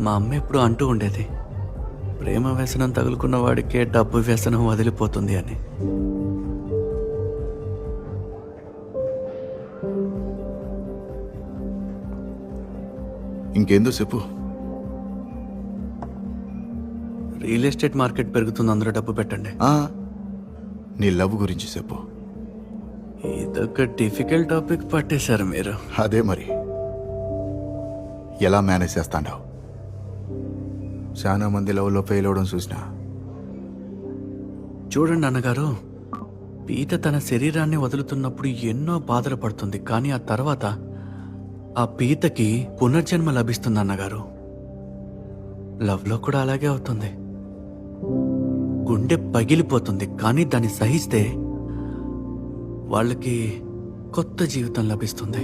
మా అమ్మ ఎప్పుడు అంటూ ఉండేది, ప్రేమ వ్యసనం తగులుకున్న వాడికే డబ్బు వ్యసనం వదిలిపోతుంది అని. ఇంకేందో చెప్పు. రియల్ ఎస్టేట్ మార్కెట్ పెరుగుతుంది, అందరూ డబ్బు పెట్టండి. నీ లవ్ గురించి చెప్పు. ఇదొక డిఫికల్ట్ టాపిక్ పట్టేశారు మీరు. అదే మరి, ఎలా మేనేజ్ చేస్తాండావు? చాలా మంది లవ్లో ఫెయిల్ అవడం చూసినా. చూడండి అన్నగారు, పీత తన శరీరాన్ని వదులుతున్నప్పుడు ఎన్నో బాధలు పడుతుంది, కానీ ఆ తర్వాత ఆ పీతకి పునర్జన్మ లభిస్తుంది అన్నగారు. లవ్లో కూడా అలాగే అవుతుంది. గుండె పగిలిపోతుంది, కానీ దాన్ని సహిస్తే వాళ్ళకి కొత్త జీవితం లభిస్తుంది.